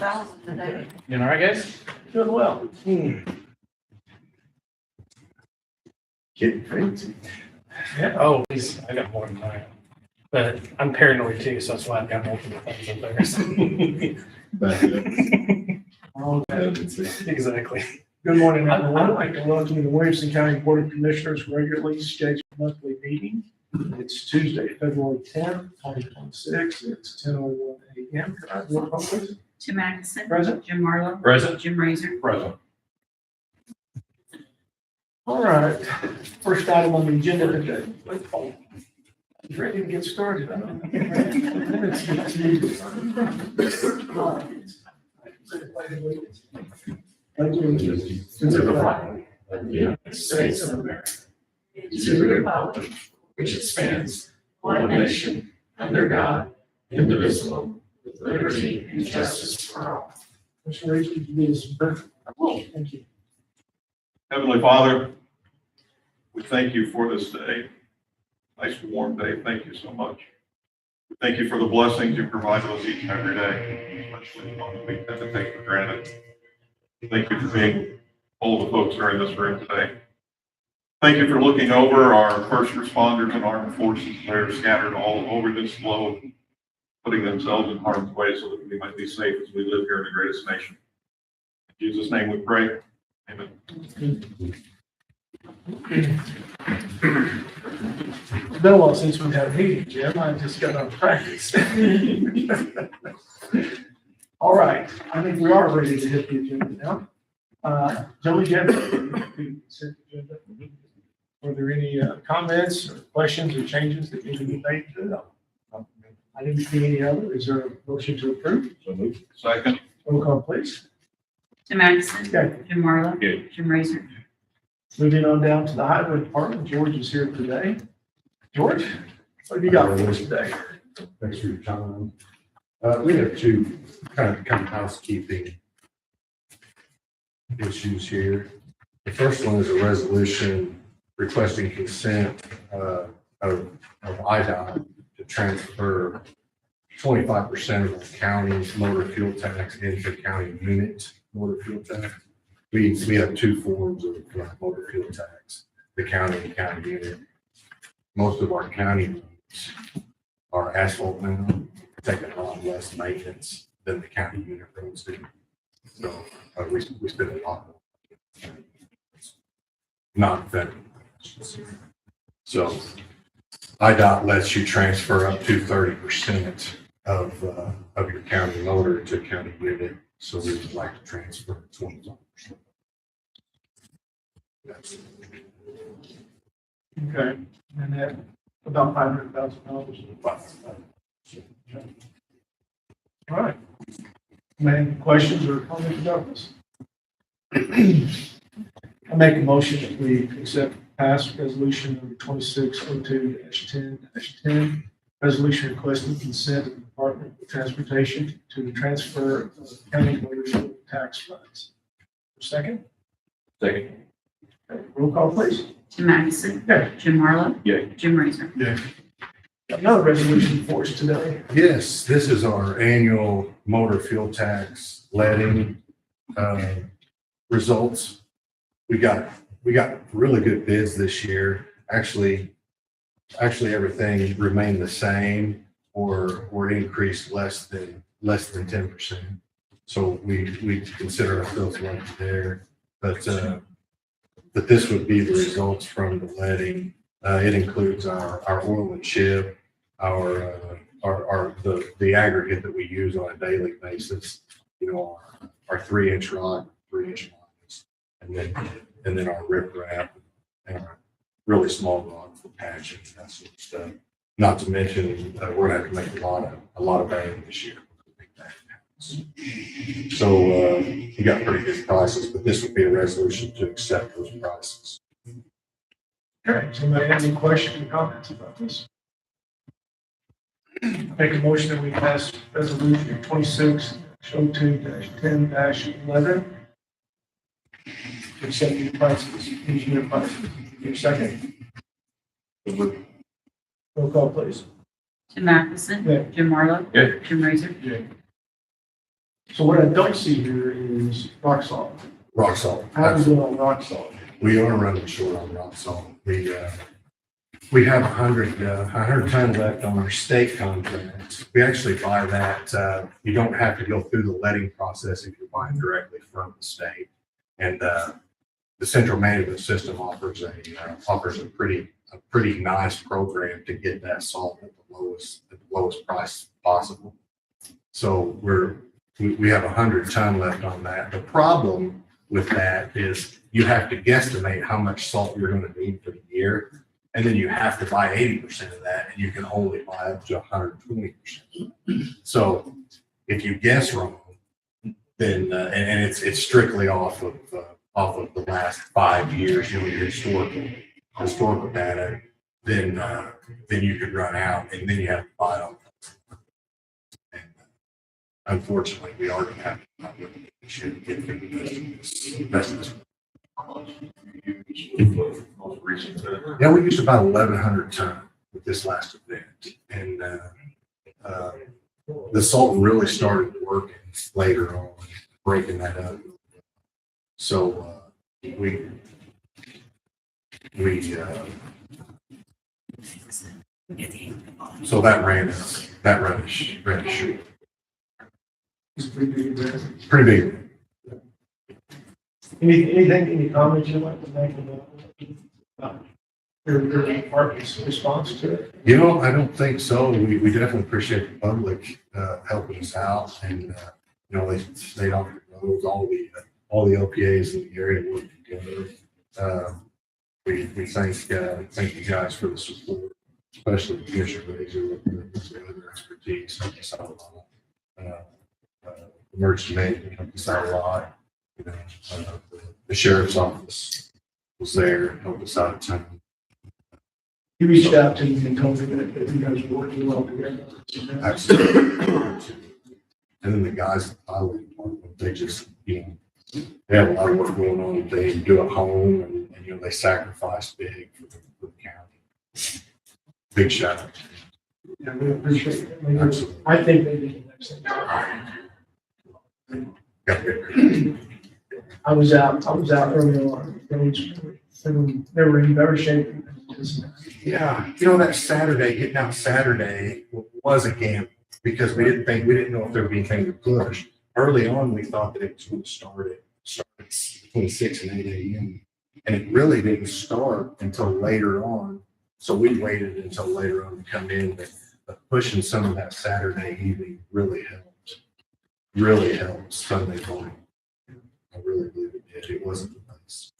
1,000 today. You all right, guys? Doing well. Getting fancy. Yeah. Oh, please, I got more than that. But I'm paranoid too, so that's why I've got multiple things up there. Back it Oh, up. Exactly. Good morning, everyone. I'd like to welcome you to the Williamson County Board of Commissioners regularly scheduled monthly meeting. It's Tuesday, February 10th, 2026. It's 10:01 a.m. Can I have a roll call, please? Tim Atkinson. Present. Jim Marlowe. Present. Jim Razor. Present. All right. First item on the agenda today. You ready to get started? Thank you. To the flag of the United States of America, to the republic which it stands, one nation, under God, indivisible, with liberty and justice for all. Mr. Reed, could you lead us in prayer? Thank you. Heavenly Father, we thank you for this day. Nice warm day. Thank you so much. We thank you for the blessings you provide us each and every day, especially on the we tend to take for granted. Thank you for being all the folks who are in this room today. Thank you for looking over our first responders and armed forces that are scattered all over this globe, putting themselves in harm's way so that we might be safe as we live here in the greatest nation. In Jesus' name we pray. Amen. It's been a while since we've had a meeting, Jim. I just got on practice. All right, I think we are ready to hit the agenda now. Joey, Jeff, consent agenda. Were there any comments or questions or changes that need to be made to it? I didn't see any other. Is there a motion to approve? So moved. Second. Roll call, please. Tim Atkinson. Okay. Jim Marlowe. Yeah. Jim Razor. Moving on down to the highway department. George is here today. George, what have you got for us today? Thanks for your time. We have two kind of housekeeping issues here. The first one is a resolution requesting consent of IDOT to transfer 25% of the county's motor fuel tax into county unit motor fuel tax. We have two forms of motor fuel tax, the county and county unit. Most of our county roads are asphalt now, taking a lot less maintenance than the county unit roads do. So we spend a lot more. Not federal. So IDOT lets you transfer up to 30% of your county motor to county unit. So we would like to transfer 25%. That's Okay, and that about $500,000. All right. Any questions or comments about this? I make a motion that we accept pass resolution number 2602-10-10, resolution requesting consent of the Department of Transportation to the transfer of county motor fuel tax funds. Second? Second. Okay, roll call, please. Tim Atkinson. Yeah. Jim Marlowe. Yeah. Jim Razor. Got another resolution for us today. Yes, this is our annual motor fuel tax letting results. We got really good bids this year. Actually everything remained the same or increased less than 10%. So we consider ourselves lucky there. But this would be the results from the letting. It includes our oil and chip, the aggregate that we use on a daily basis. You know, our 3-inch rock, 3-inch lines, and then our riprap and our really small rock for patching, that sort of stuff. Not to mention, we're gonna have to make a lot of bang this year. So we got pretty good prices, but this would be a resolution to accept those prices. Okay, somebody have any questions or comments about this? Make a motion that we pass resolution 2602-10-11. To accept the prices, engineer prices. Your second? Roll call, please. Tim Atkinson. Yeah. Jim Marlowe. Yeah. Jim Razor. So what I don't see here is rock salt. Rock salt. How is it on rock salt? We are running short on rock salt. We have 100 tons left on our state contract. We actually buy that, you don't have to go through the letting process if you're buying directly from the state. And, the central management system offers a pretty nice program to get that salt at the lowest price possible. So we have 100 ton left on that. The problem with that is you have to guesstimate how much salt you're going to need for the year. And then you have to buy 80% of that, and you can only buy up to 120%. So if you guess wrong, then, and it's strictly off of the last 5 years, your historical data, then you could run out, and then you have to buy them. And unfortunately, we are going to have to buy them this year to get through the rest of this. Most recent, Yeah, we used about 1,100 ton with this last event, and the salt really started working later on, breaking that up. So so that ran us short. It's pretty big. Pretty big. Any comments you'd like to make about your department's response to it? You know, I don't think so. We definitely appreciate the public helping us out, and you know, they offered roads, all the LPAs in the area work together. We thank you guys for the support, especially the Commissioner Razor with their expertise. Helped us out a lot. Emergency management helped us out a lot. You know, the sheriff's office was there, helped us out a ton. He reached out to me and told me that you guys were working well together. Absolutely. And then the guys at the highway department, they just, you know, they have a lot of work going on. They do it home, and you know, they sacrifice big for the county. Big shout out. Yeah, we appreciate it. Absolutely. I think they did the next thing. Yeah. I was out early on. They were in better shape. Yeah, you know, that Saturday, hitting out Saturday was a gamble because we didn't know if there would be anything to push. Early on, we thought that it was going to start between 6 and 8 a.m. And it really didn't start until later on. So we waited until later on to come in, but pushing some of that Saturday evening really helped Sunday morning. I really believe it did. It wasn't the place.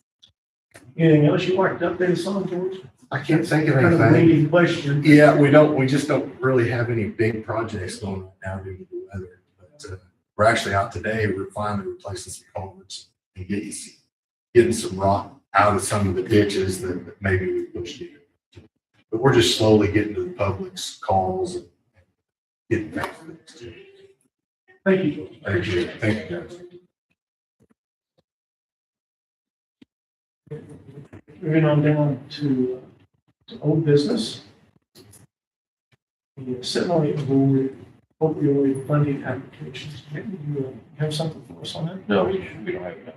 Anything else you'd like to update us on, George? I can't think of Kind of a anything. leading question. Yeah, we just don't really have any big projects going on now due to the weather. But we're actually out today. We're finally replacing some culverts and getting some rock out of some of the ditches that maybe we pushed in. But we're just slowly getting to the public's calls and getting things fixed. Thank you, George. Thank you. Thank you, guys. Moving on down to old business. The Sentinel Board opioid funding applications. You have something for us on that? No, we don't have enough.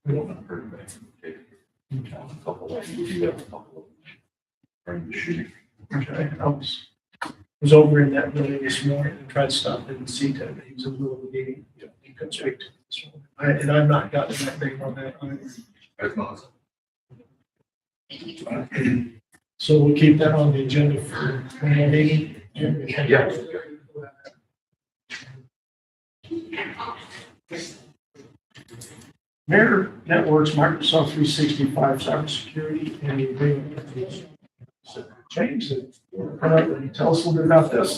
We don't. Heard back. A couple of, we do have a couple of. During the shooting. Okay, I was over in that building this morning and tried to stop in and see Ted, but he was in the middle of the meeting. He couldn't speak to me this morning. And I've not gotten that thing on that either. That's awesome. So we'll keep that on the agenda for one more meeting. Yeah. Mirror Networks, Microsoft 365 cybersecurity and the agreement. James, tell us a little bit about this.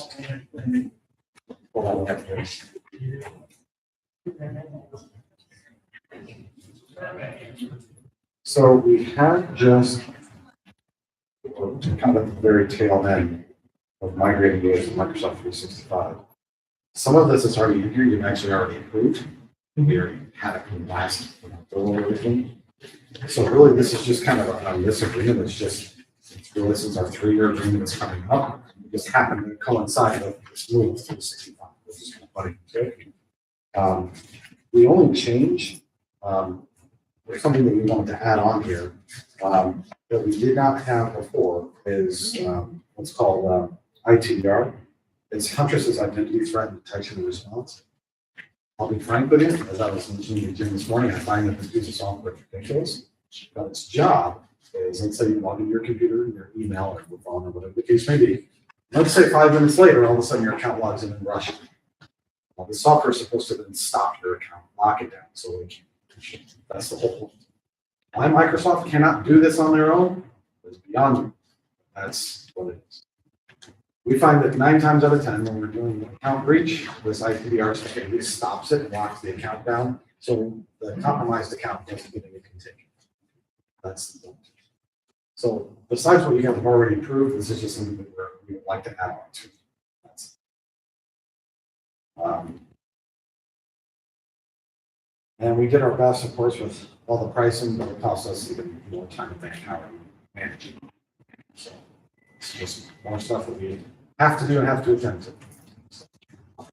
So we have just kind of the very tail end of migrating data to Microsoft 365. Some of this is already in here, you've actually already approved. We already had it from last everything. So really, this is just kind of on this agreement, it's really since our 3-year agreement is coming up, we just happen to coincide with this move to 365. This is kind of funny. The only change, or something that we wanted to add on here, that we did not have before is, what's called, ITDR. It's Huntress's Identity Threat Detection and Response. I'll be frank with you, as I was mentioning to Jim this morning, I find that this piece of software is ridiculous. But its job is, let's say you log into your computer, your email, or your phone, or whatever the case may be. Let's say 5 minutes later, all of a sudden your account logs in Russia. Well, the software is supposed to then stop your account, lock it down, so it can, that's the whole point. Why Microsoft cannot do this on their own is beyond me. That's what it is. We find that 9 times out of 10, when we're doing an account breach, this ITDR security stops it and locks the account down, so the compromised account doesn't get any contagion. That's the point. So besides what you guys have already approved, this is just something that we would like to add on to. That's it. And we did our best, of course, with all the pricing, but it costs us even more time to think how we manage it. So it's just more stuff that we have to do and have to attend to.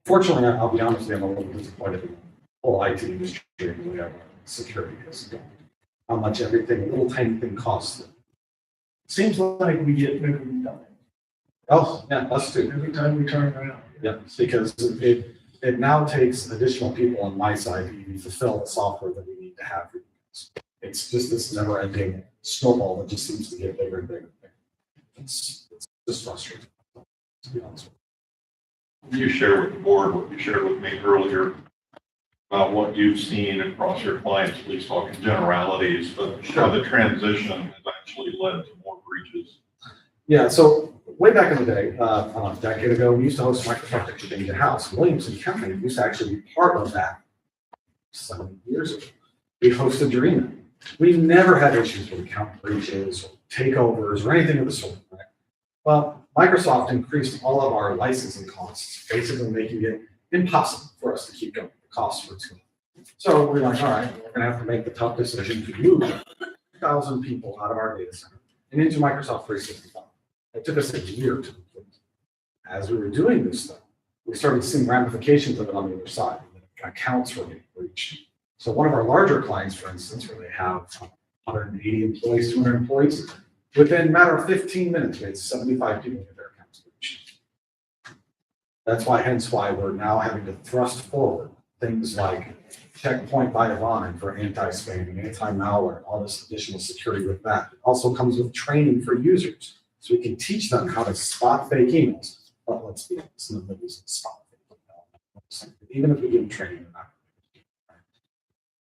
Fortunately, I'll be honest with you, I'm a little disappointed in the whole IT industry and whatever security is going. How much everything, a little tiny thing costs. Seems like we get every time. Oh, yeah, us too. Every time we turn around. Yeah, because it now takes additional people on my side to even fulfill the software that we need to have. It's just this never ending snowball that just seems to get bigger and bigger. It's just frustrating, to be honest with you. You share with the board what you shared with me earlier about what you've seen across your clients, at least talking generalities, but how the transition has actually led to more breaches. Yeah, so way back in the day, a decade ago, we used to host Microsoft Exchange in-house. Williamson County used to actually be part of that 7 years ago. We hosted Dreamin'. We never had issues with account breaches or takeovers or anything of the sort. Right? Well, Microsoft increased all of our licensing costs, basically making it impossible for us to keep going. The costs were too high. So we're like, all right, we're going to have to make the tough decision to move 1,000 people out of our data center and into Microsoft 365. It took us a year to complete. As we were doing this, though, we started seeing ramifications of it on the other side. Accounts were getting breached. So one of our larger clients, for instance, where they have 180 employees, 200 employees, within a matter of 15 minutes, we had 75 people get their accounts breached. That's why, hence why we're now having to thrust forward things like Checkpoint by Avon for anti-spamming, anti-malware, all this additional security with that. It also comes with training for users. So we can teach them how to spot fake emails. But let's be honest, nobody's spot fake email. Even if we give them training, they're not.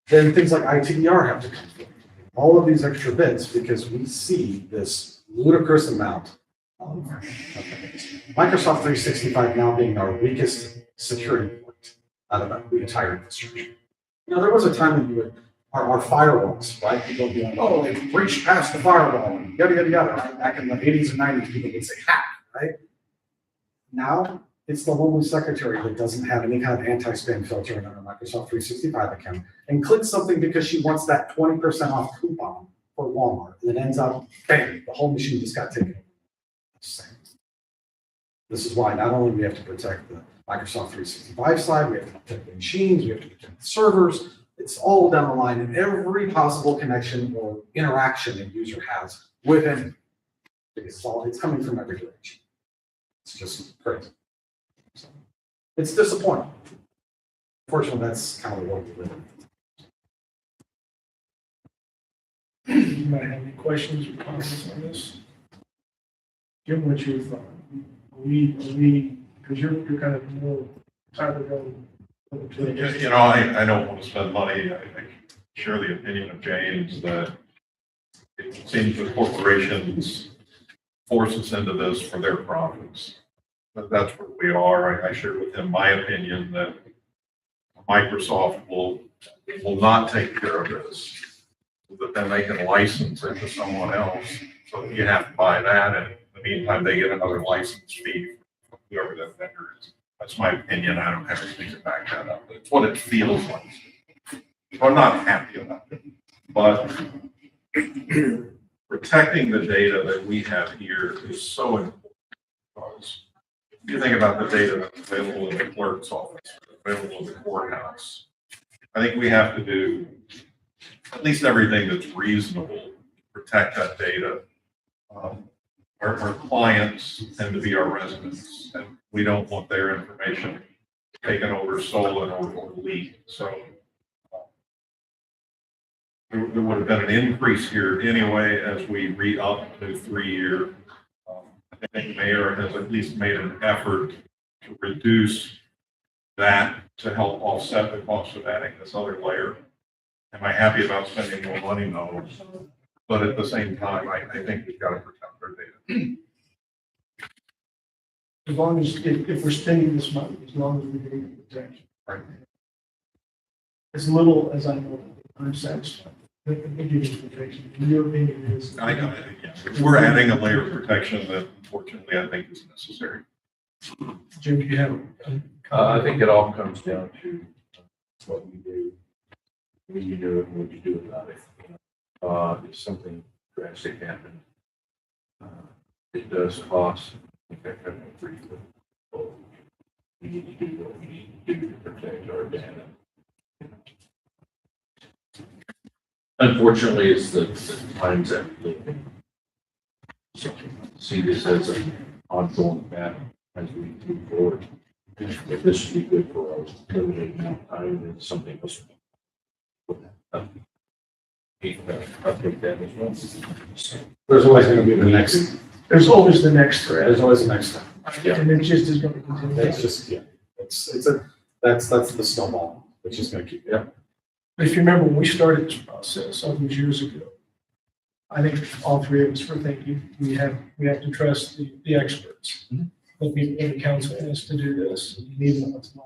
Then things like ITDR have to come through. All of these extra bits because we see this ludicrous amount of Microsoft 365 now being our weakest security point out of the entire infrastructure. You know, there was a time when you would, our firewalls, right? People would be like, oh, they breached past the firewall, and yada, yada, yada. Right? Back in the 80s and 90s, people would say hack, right? Now, it's the Home Secretary that doesn't have any kind of anti-spam filter in her Microsoft 365 account and clicks something because she wants that 20% off coupon for Walmart. And it ends up, bang, the whole machine just got taken over. This is why not only do we have to protect the Microsoft 365 side, we have to protect the machines, we have to protect the servers. It's all down the line in every possible connection or interaction a user has with anything. It's coming from every direction. It's just crazy. So, it's disappointing. Unfortunately, that's kind of the world we live in. You might have any questions or comments on this? Jim, what's your thought? Because you're kind of more time ago. You know, I don't want to spend money. I share the opinion of James that it seems that corporations force us into this for their profits. But that's where we are. I shared with him my opinion that Microsoft will not take care of this, but then they can license it to someone else. So you have to buy that, and in the meantime, they get another license fee from whoever that vendor is. That's my opinion. I don't have anything to back that up. It's what it feels like. So I'm not happy about it. But protecting the data that we have here is so important. Because if you think about the data that's available in the clerk's office, available at the courthouse. I think we have to do at least everything that's reasonable to protect that data. Our clients tend to be our residents, and we don't want their information taken over, stolen, or leaked. So there would have been an increase here anyway as we re-up to 3-year. I think the mayor has at least made an effort to reduce that to help offset the cost of adding this other layer. Am I happy about spending more money? No. But at the same time, I think we've got to protect our data. As long as, if we're spending this money, as long as we're getting the protection. Right. As little as I know, I'm satisfied. The getting protection, in your opinion, is. We're adding a layer of protection that unfortunately I think is necessary. Jim, do you have? I think it all comes down to what you do, when you do it, and what you do about it. If something drastic happens, it does cost. I think I kind of agree with. We need to do what we need to do to protect our data. Unfortunately, it's the times that we live in. So, see this as an ongoing battle as we move forward. If this should be good for us, limited amount of time, and something else. I'll take that as well. There's always going to be the next, There's always the next threat, there's always the next time. and it just is going to continue. It's just, yeah, that's the snowball. It's just going to keep, yeah. If you remember, when we started this process all these years ago, I think all three of us were thinking, we have to trust the experts. The people in the council has to do this, even though it's not.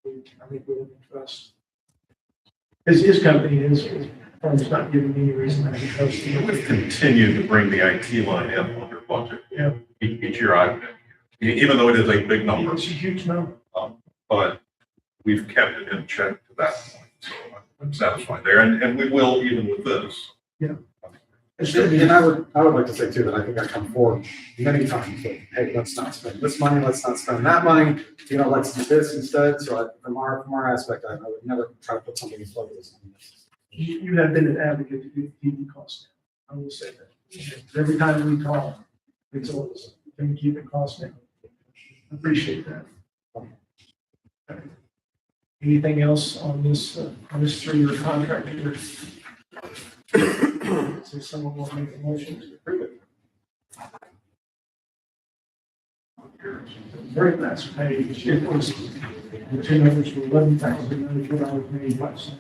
I think we can trust. His company, his firm's not giving me any reason I can trust him. We've continued to bring the IT line in under budget. Yeah. Each year, even though it is a big number, It's a huge number. but we've kept it in check to that point. So I'm satisfied there, and we will even with this. And I would like to say too, that I think I come forward many times that, hey, let's not spend this money, let's not spend that money, let's do this instead. So from our aspect, I would never try to put something in place. You have been an advocate to keep the cost down. I will say that. Every time we talk, it's always, can we keep the cost down? I appreciate that. Anything else on this 3-year contract here? So someone will make a motion to approve it. Very last page, it was, the two numbers were $11,094.85,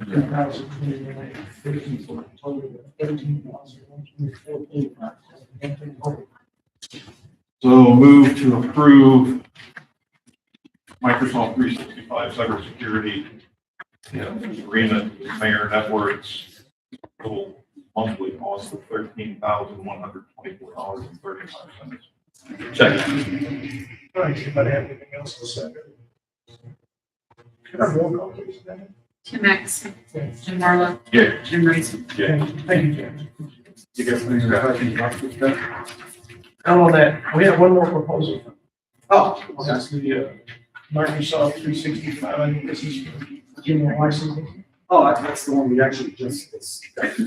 2,029, 13 for a total of $13,124.85. So move to approve Microsoft 365 cybersecurity agreement with Mayor Networks. Total monthly cost of $13,124.35. Second. All right, anybody have anything else to say? Can I roll call, please? Tim Atkinson. Jim Marlowe. Yeah. Jim Reason. Thank you, James. You guys have any questions about this? Now on that, we have one more proposal. Oh, That's the Microsoft 365. I think this is for general licensing. Oh, that's the one we actually just discussed.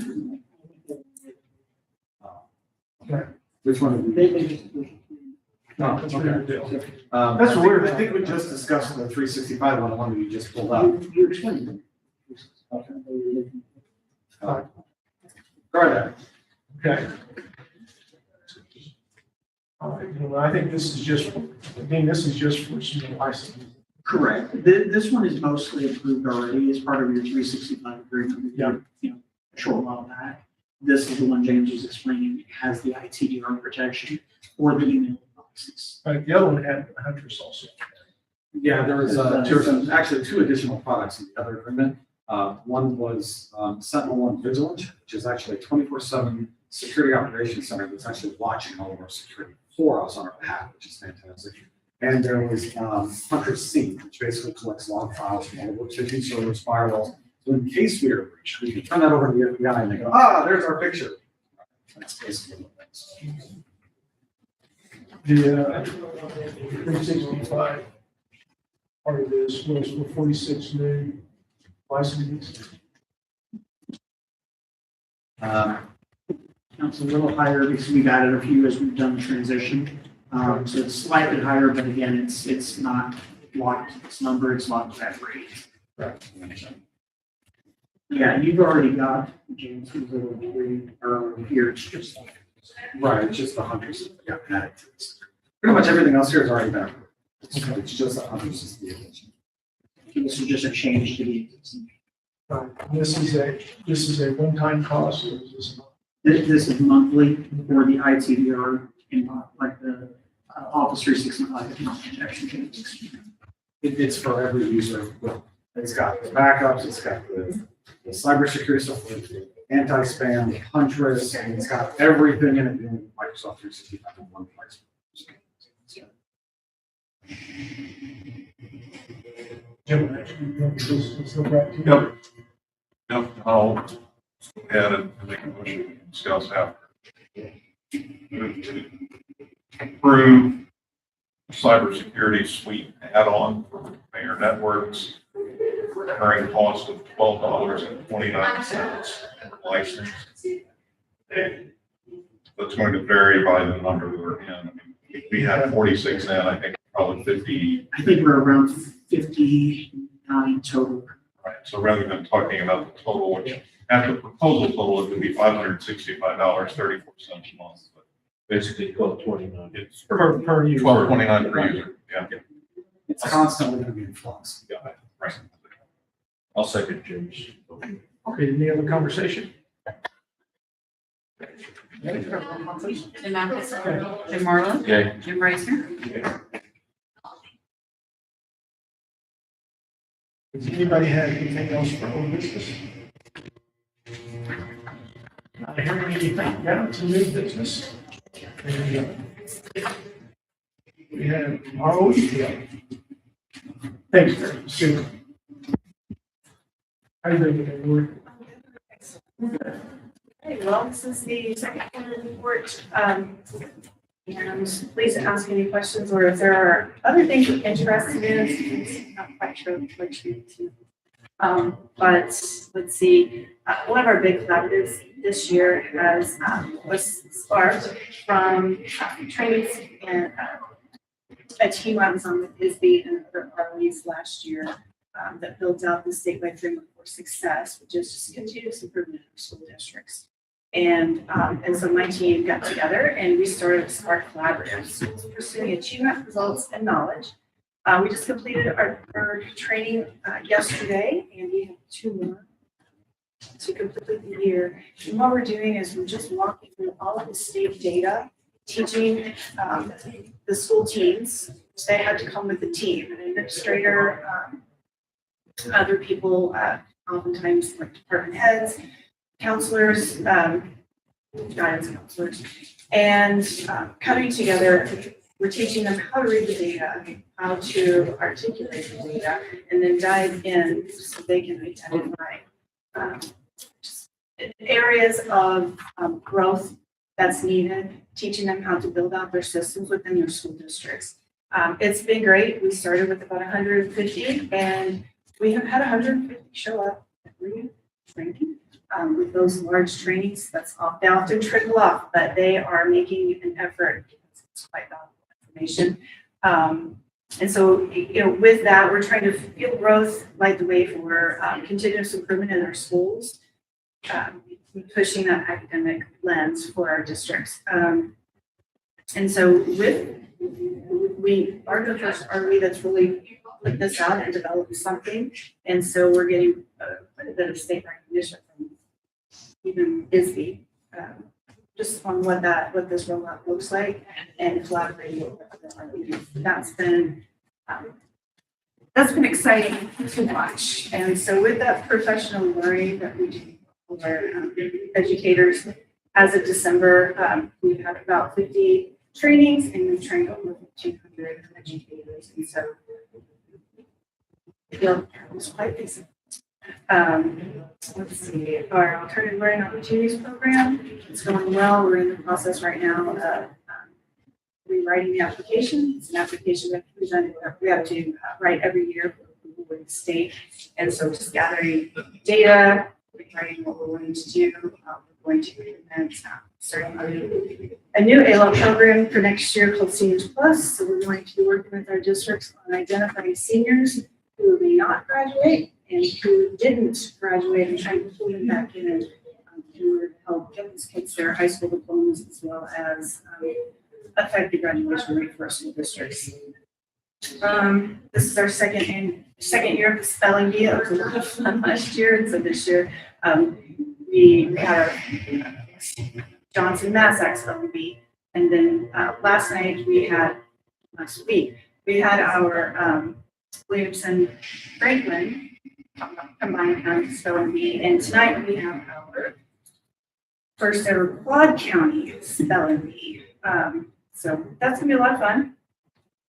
Which one did we? No, That's okay. what we're doing. That's what we're, I think we just discussed the 365 one, the one that you just pulled out. You explained it. Okay. Go right ahead. Okay. All right, I think this is just, again, this is just for some licensing. Correct. This one is mostly approved already as part of your 365 agreement. Yeah. A short while back. This is the one James was explaining, it has the ITDR protection or the email boxes. Right, the other one had Huntress also. Yeah, there was actually 2 additional products in the other agreement. One was SentinelOne Vigilant, which is actually a 24/7 security operations center that's actually watching all of our security for us on our behalf, which is fantastic. And there was Huntress Sync, which basically collects log files from all of our phishing servers, firewalls. So in case we are breached, we can turn that over to the FBI and they go, there's our picture. That's basically what that's. The 365 part of this was for 46 new licensees. It's a little higher because we've added a few as we've done the transition. So it's slightly higher, but again, it's not locked, this number, it's locked at rate. Yeah, you've already got James, who's over here, it's just. Right, it's just the hunters that got added to this. Pretty much everything else here is already done. It's just the hunters is the addition. This is just a change to the existing. Right. This is a one-time cost, or is this? This is monthly for the ITDR and like the Office 365 account protection changes. It's for every user. It's got the backups, it's got the cybersecurity stuff, the anti-spam, the Huntress, and it's got everything in it in Microsoft 365 in one place. Jim, let's go back to. Yep. Yep, I'll go ahead and make a motion to discuss after. Move to approve cybersecurity suite add-on for Mayor Networks, recurring cost of $12.29 per license. That's going to vary by the number we're in. I mean, we had 46 in, I think probably 50. I think we're around 59 total. Right, so rather than talking about the total, which at the proposal total, it would be $565.34 a month. But Basically, $12.29. it's Per user. $12.29 per user, yeah. It's constantly going to be in flux. Yeah, right. I'll second Jim's. Okay, any other conversation? Jim Matheson, Jim Marlowe, Yay. Jim Reister. Does anybody have anything else for old business? Not hearing anything, down to new business. And, we have our OEPL. Thanks, Sue. How you doing today, Lori? Okay, well, this is the second quarter report. And please ask any questions, or if there are other things you're interested in, it's not quite sure what you need to. But let's see, one of our big collaboratives this year was sparked from trainings and a team I was on with ISB and other ROEs last year that built out the statewide framework for success, which is just continuous improvement in our school districts. And so my team got together and we started Spark Collaborative, pursuing achievement, results, and knowledge. We just completed our training yesterday, and we have 2 more to complete the year. And what we're doing is we're just walking through all of the state data, teaching the school teams. So they had to come with a team, an administrator, other people, oftentimes like department heads, counselors, guidance counselors, and coming together, we're teaching them how to read the data, how to articulate the data, and then dive in so they can identify areas of growth that's needed, teaching them how to build out their systems within their school districts. It's been great. We started with about 150, and we have had 150 show up every training. With those large trainings, they often trickle off, but they are making an effort. It's quite valuable information. And so, with that, we're trying to feel growth, light the way for continuous improvement in our schools, pushing that academic lens for our districts. And so, we are the first RV that's really put this out and developed something. And so, we're getting quite a bit of state recognition from even ISB, just on what this rollout looks like, and collaborating with other RVs. That's been exciting to watch. And so with that professional learning that we do for educators, as of December, we've had about 50 trainings, and we've trained over 200 educators. And so it was quite busy. Let's see, our alternative learning opportunities program, it's going well. We're in the process right now of writing the application. It's an application that we have to write every year with the state. And so just gathering data, writing what we're going to do, we're going to implement, starting a new ALO program for next year called Seniors Plus. So we're going to be working with our districts on identifying seniors who may not graduate and who didn't graduate and trying to pull them back in and to help get these kids their high school diplomas as well as affect the graduation rate for our school districts. This is our second year of the spelling bee. It was a lot of fun last year, and so this year we had a Johnson Massac spelling bee, and then last week we had our Williamson Franklin combined county spelling bee, and tonight we have our first ever Quad County spelling bee. So that's gonna be a lot of fun.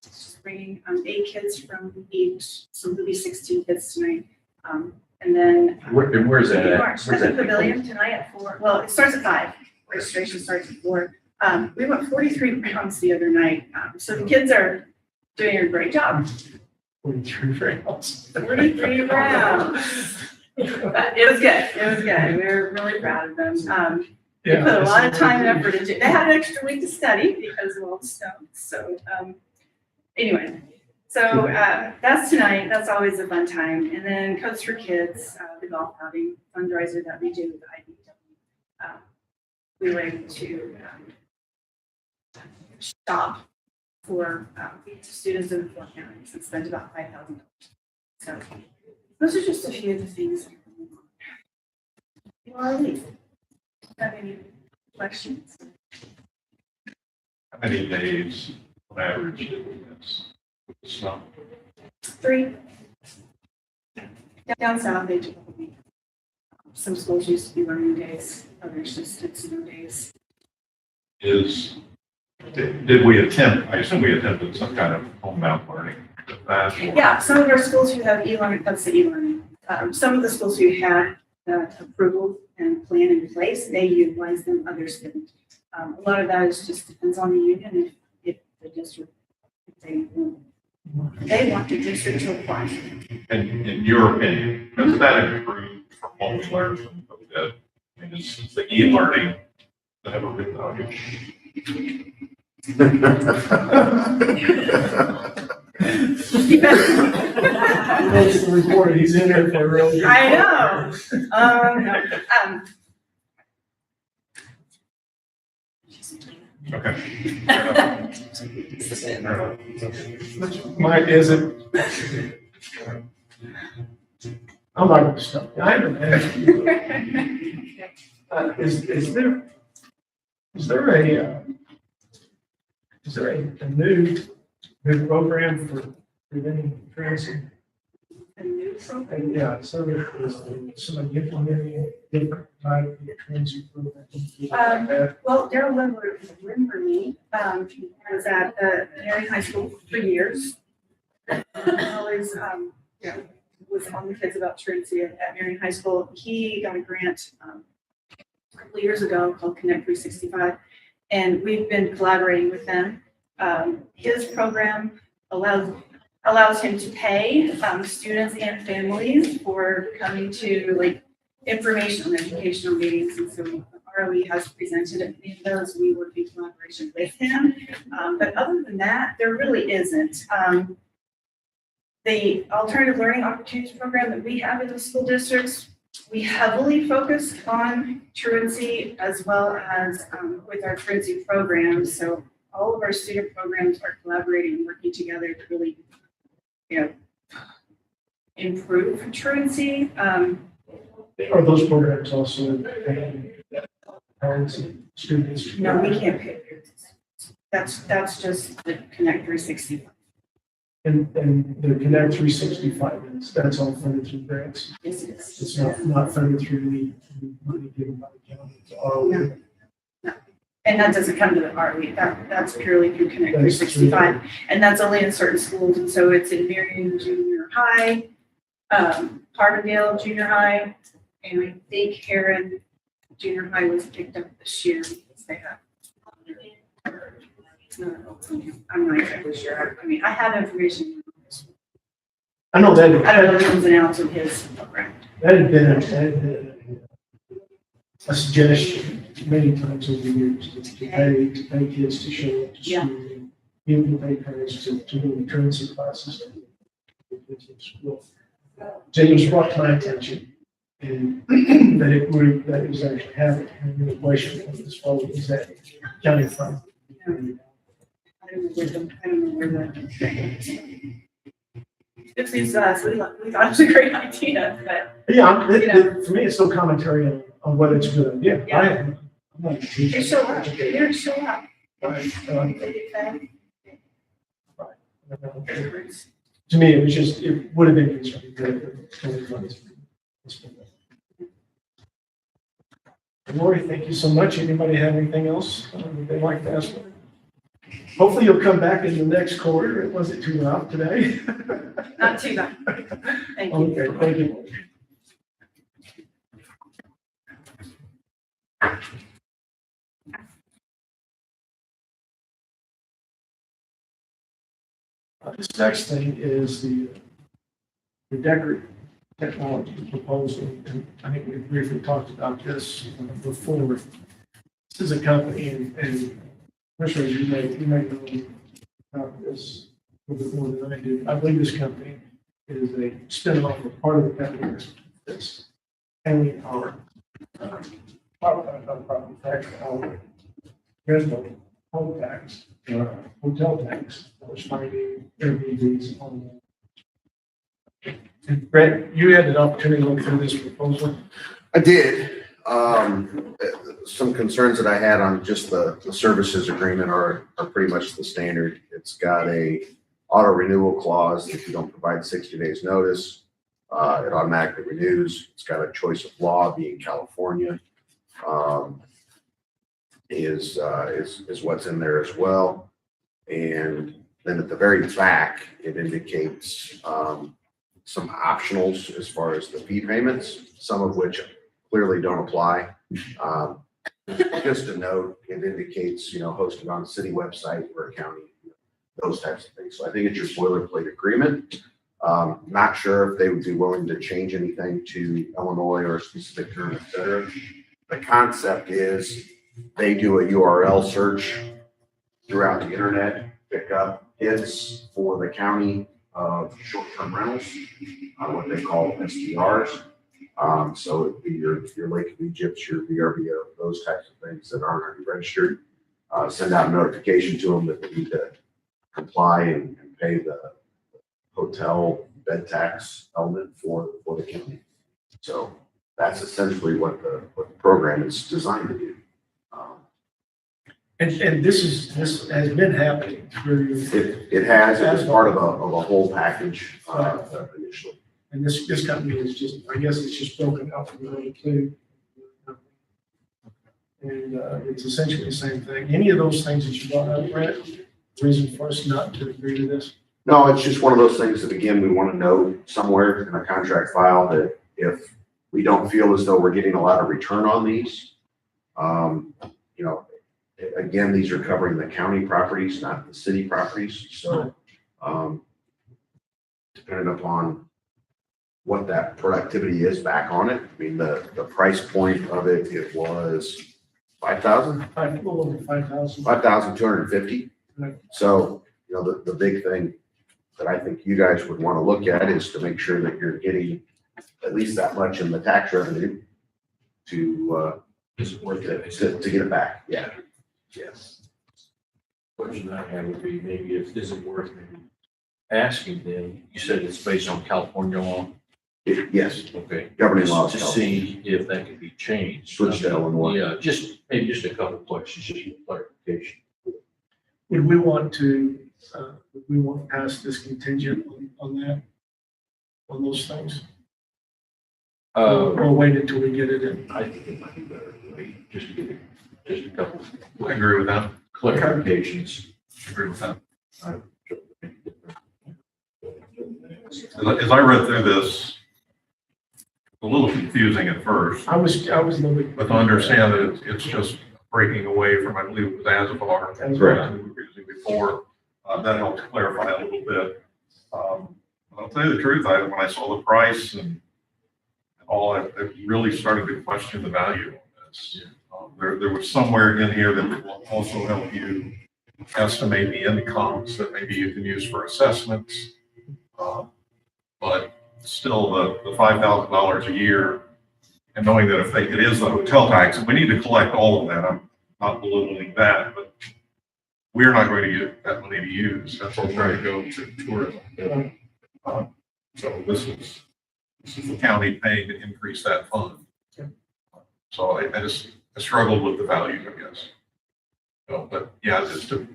Just bringing 8 kids from each, so there'll be 16 kids tonight. And then Where's that at? March, Where's at the that? pavilion tonight at 4. Well, it starts at 5. Registration starts at 4. We went 43 rounds the other night. So the kids are doing a great job. 43 rounds. 43 rounds. But it was good. It was good. We were really proud of them. They put a lot of time and effort into it. They had an extra week to study because of all the stuff. So anyway, so that's tonight. That's always a fun time. And then Coats for Kids, the golf outing fundraiser that we do with IBW. We were able to shop for students in the 4 counties and spend about $5,000. So those are just a few of the things. You are leave. Have any questions? How many days on average do we miss with the snow? 3. Down south, they took a week. Some schools used to be learning days, others just did snow days. Did we attempt, I assume we attempted some kind of homebound learning with that? or- Yeah, some of our schools who have e-learning, that's the e-learning. Some of the schools who had the approval and plan in place, they utilize them, others didn't. A lot of that is just depends on the union if the district, if they want the district to apply. And in your opinion, does that improve from what we learned from COVID? I mean, is the e-learning that ever been done? Notice the report, he's in there for a real. good I know. Okay. Mike, is it? I'm not gonna stop. I haven't asked you. Is there a new program for preventing truancy? A new program? And yeah, so there's somebody implementing a different type of truancy program. Well, Daryl Wimberly was at Marion High School for years. Always was on the kids about truancy at Marion High School. He got a grant a couple of years ago called Connect 365, and we've been collaborating with them. His program allows him to pay students and families for coming to like informational and educational meetings, and so ROE has presented at many of those. We work in collaboration with him, but other than that, there really isn't. The alternative learning opportunities program that we have in the school districts, we heavily focus on truancy as well as with our truancy programs. So all of our student programs are collaborating and working together to really, improve truancy. Are those programs also paying parents and students? No, we can't pay parents. That's just the Connect 365. And the Connect 365, that's all funded through grants. Yes, it is. It's not funded through any money given by the county. It's ROE. And that doesn't come to the ROE. That's purely through Connect That's 365. And that's only in certain schools. And so it's in Marion Junior High, Carbondale Junior High, and I think Heron Junior High was picked up this year because they have. not, I'm not exactly sure. I mean, I have information. I know that. I don't know the ins and outs of his program. That had been a suggestion many times over the years, to pay kids to show up to Yeah. school. Even to pay parents to do the truancy classes. So it was brought to my attention, and that it was actually happening. And the question of this fellow is that county from. I don't know where the. It's these, we thought it was a great idea, but Yeah, You for me, it's still commentary on whether it's a good idea. Yeah. I'm not a teacher. you show up, you show up. Right. They do that. To me, it was just, it would have been concerning good. Lori, thank you so much. Anybody have anything else that they'd like to ask? Hopefully you'll come back in the next quarter. It wasn't too loud today. Not too bad. Thank you. Okay, thank you. This next thing is the Decker technology proposal, and I think we briefly talked about this before. This is a company, and Commissioners, you may know about this a little bit more than I do. I believe this company is a spin-off of part of the company that's handling our property tax, our rental, home tax, hotel tax, which might be Airbnbs on that. And Brett, you had an opportunity to look through this proposal. I did. Some concerns that I had on just the services agreement are pretty much the standard. It's got a auto renewal clause. If you don't provide 60 days notice, it automatically renews. It's got a choice of law, being California, is what's in there as well. And then at the very back, it indicates some optionals as far as the fee payments, some of which clearly don't apply. Just a note, it indicates, hosted on a city website or a county, those types of things. So I think it's your boilerplate agreement. Not sure if they would be willing to change anything to Illinois or a specific term, et cetera. The concept is they do a URL search throughout the internet, pick up hits for the county of short-term rentals, what they call STRs. So it'd be your Lake of Egypt, your VRBO, those types of things that aren't already registered. Send out a notification to them that they need to comply and pay the hotel bed tax element for the county. So that's essentially what the program is designed to do. And this has been happening through, It has, it was part of a whole package initially. and this company is just, I guess it's just broken out from the other two. And it's essentially the same thing. Any of those things that you brought up, Brett, reason for us not to agree to this? No, it's just one of those things that, again, we want to know somewhere in a contract file that if we don't feel as though we're getting a lot of return on these, again, these are covering the county properties, not the city properties. So, depending upon what that productivity is back on it, I mean, the price point of it was 5,000? A little over 5,000. 5,250. Right. So, the big thing that I think you guys would want to look at is to make sure that you're getting at least that much in the tax revenue to Is it worth it? get it back. Yeah. Yes. Question I have would be maybe if this isn't worth maybe asking them, you said it's based on California law? Yes, Okay. governing laws. To see if that could be changed. Switch to Illinois. Yeah, maybe just a couple of questions, just for clarification. Would we want to pass this contingent on that, on those things? Or wait until we get it in? I think it might be better to wait, just to get just a couple I agree with that. clarifications. I agree with that. As I read through this, a little confusing at first, I was a little bit. but to understand that it's just breaking away from, I believe it was Azafar. Correct. We were using before. That helped clarify a little bit. I'll tell you the truth, when I saw the price and all, I really started to question the value of this. There was somewhere in here that will also help you estimate the incomes that maybe you can use for assessments. But still, the $5,000 a year, and knowing that it is the hotel tax, and we need to collect all of that. I'm not belittling that, but we're not going to get that money to use. That's all going to go to tourism. So this is the county paying to increase that fund. So I struggled with the value, I guess. So, but yeah, just to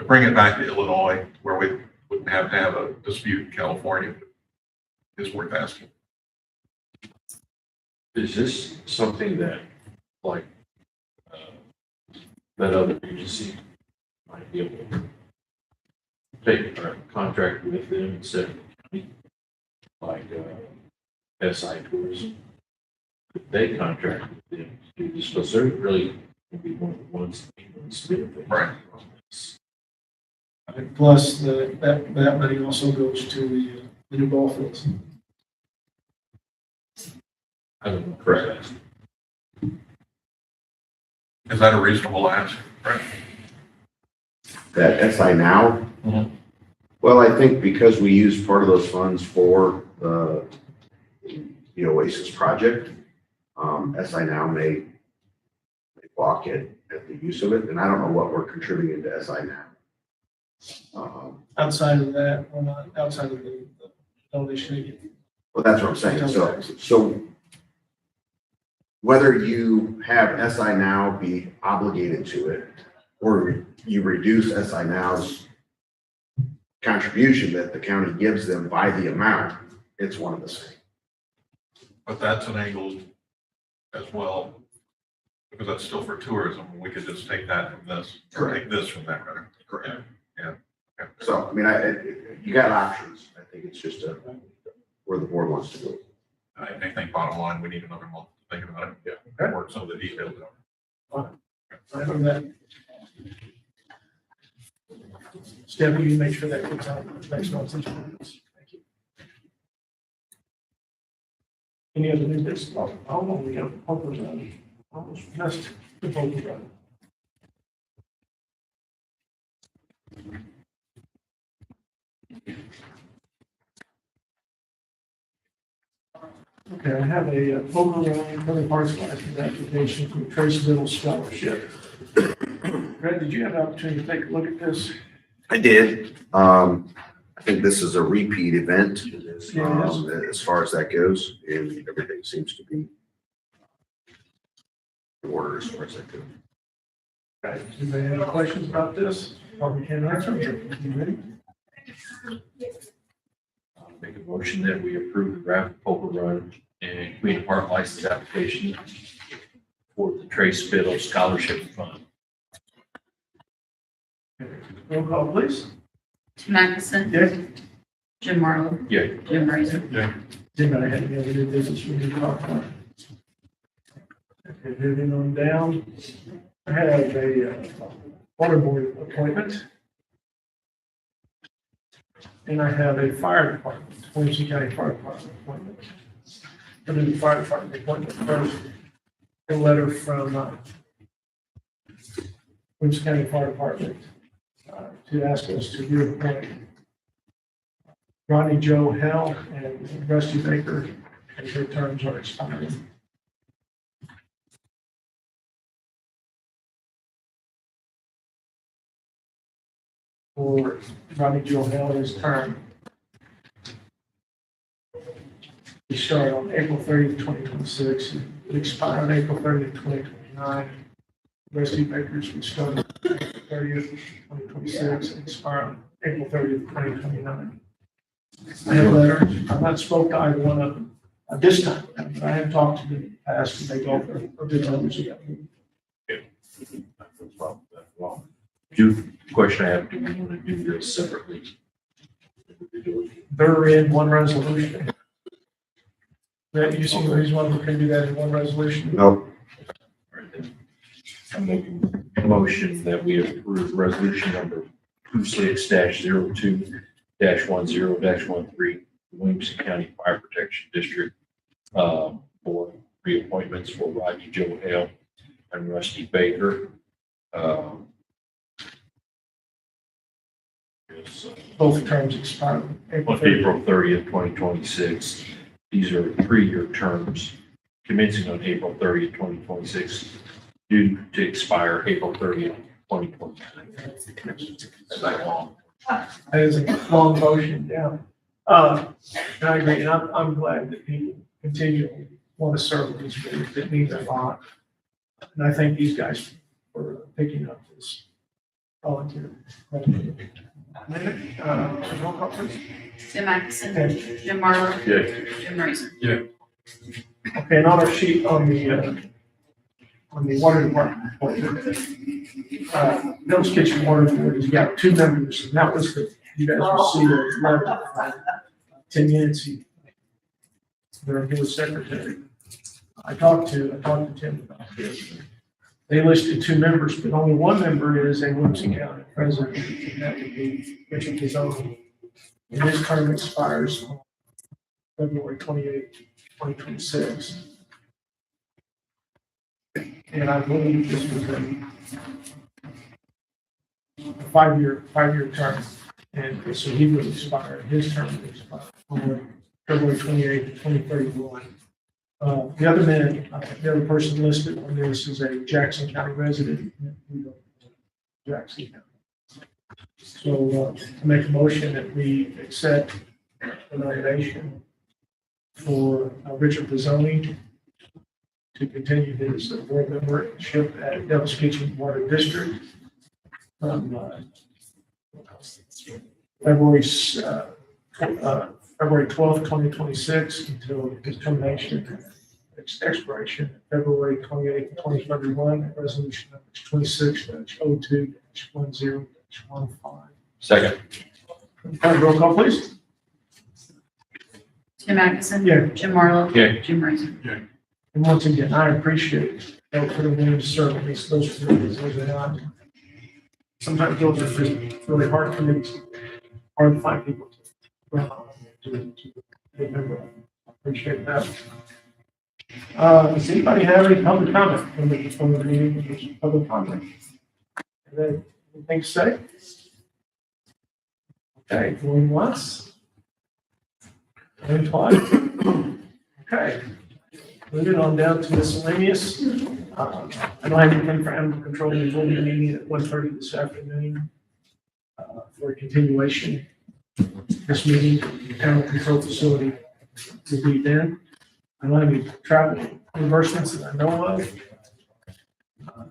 bring it back to Illinois, where we wouldn't have to have a dispute in California, is worth asking. Is this something that, like, that other agency might be able to take a contract with them instead of the county? Like, SI Tourism? Could they contract with them to do this? Because they're really going to be one of the ones that benefit. Right. From this. And plus, that money also goes to the new ball fields. I don't know. Correct. Is that a reasonable ask? Right. That SI Now? Mhm. Well, I think because we use part of those funds for the Oasis project, SI Now may balk at the use of it, and I don't know what we're contributing to SI Now. Outside of that, we're not, outside of the donation. Well, that's what I'm saying. So whether you have SI Now be obligated to it, or you reduce SI Now's contribution that the county gives them by the amount, it's one of the same. But that's an angle as well, because that's still for tourism. We could just take that from this, or take this from that, right? Correct. Yeah. Okay. So, I mean, you got options. I think it's just where the board wants to go. I think bottom line, we need another month to think about it. Yeah. Work some of the details out. I know that. Stephanie, you make sure that gets out next month's agenda. Thank you. Any other new business? Oh, we have almost missed the vote. Okay, I have a override another parts license application from Trace Little Scholarship. Brad, did you have an opportunity to take a look at this? I did. I think this is a repeat event, Yeah, it is. as far as that goes, and everything seems to be in order as far as that goes. Okay, do they have any questions about this? Or we can answer them. You ready? I'll make a motion that we approve the Rapid Poker Run and Queen Park license application for the Trace Biddle Scholarship Fund. Roll call, please. Tim Atkinson. Yes. Jim Marlowe. Yeah. Jim Razor. Anybody have any other new business we need to talk about? Okay, moving on down. I have a water board appointment. And I have a fire department, Williamson County Fire Department appointment. For the fire department appointment first, a letter from Williamson County Fire Department to ask us to reappoint Ronnie Joe Hell and Rusty Baker, as their terms are expiring. For Ronnie Joe Hell, his term we start on April 30th, 2026, it expire on April 30th, 2029. Rusty Baker's we start on April 30th, 2026, and expire on April 30th, 2029. I have letters. I've not spoke to either one of them at this time, but I have talked to them in the past, and they both are good members of that. Question I have, do we want to do this separately? They're in one resolution. That you see the reason why we can do that in one resolution? Nope. All right, then. I'm making a motion that we approve resolution number 26-02-10-13, Williamson County Fire Protection District, for reappointments for Rodney Joe Hale and Rusty Baker. Is, Both terms expire April on 30th. April 30th, 2026. These are 3-year terms commencing on April 30th, 2026, due to expire April 30th, 2029. Is that long? That is a long motion, yeah. And I agree, and I'm glad that people continue want to serve with these groups. It means a lot. And I thank these guys for picking up this volunteer. Roll call, please. Tim Atkinson, Okay. Jim Marlowe, Yeah. Jim Mosher. Okay, and on our sheet on the water department, Bill's Kitchen Water Board has got 2 members, and that was you guys will see the letter. 10 minutes, they're his secretary. I talked to Tim about this. They listed 2 members, but only 1 member is a Williamson County president, and that would be Richard Pizzoni. And his term expires on February 28th, 2026. And I believe this was a 5-year term. And so he would expire, his term would expire on February 28th, 2031. The other person listed on this is a Jackson County resident. Jackson County. So to make a motion that we accept the nomination for Richard Pizzoni to continue his board membership at Devil's Kitchen Water District from February 12th, 2026 until his termination, expiration, February 28th, 2031, resolution number 26-02-10-15. Second. Roll call, please. Tim Atkinson. Yeah. Jim Marlowe. Yeah. Jim Mosher. And once again, I appreciate that for the willing to serve at least those positions. Those are not. Sometimes those are just really hard for me hard to find people to remember. I appreciate that. Does anybody have any public comment from the meeting? Public comment? Anything to say? Okay, going once. Going twice. Okay. Moving on down to miscellaneous. I don't have anything for animal control. We will be meeting at 1:30 this afternoon for a continuation. This meeting, the animal control facility will be then. I don't have any travel reimbursements that I know of.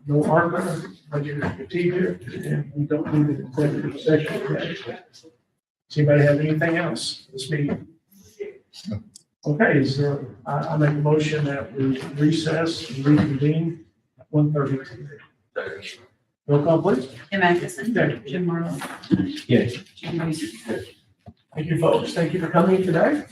No ARPA, budget fatigue here, and we don't need an executive session today. Does anybody have anything else this meeting? Okay, I make a motion that we recess and reconvene at 1:30 today. Roll call, please. Tim Atkinson. Yeah. Jim Marlowe. Yeah. Jim Mosher. Thank you, folks. Thank you for coming today.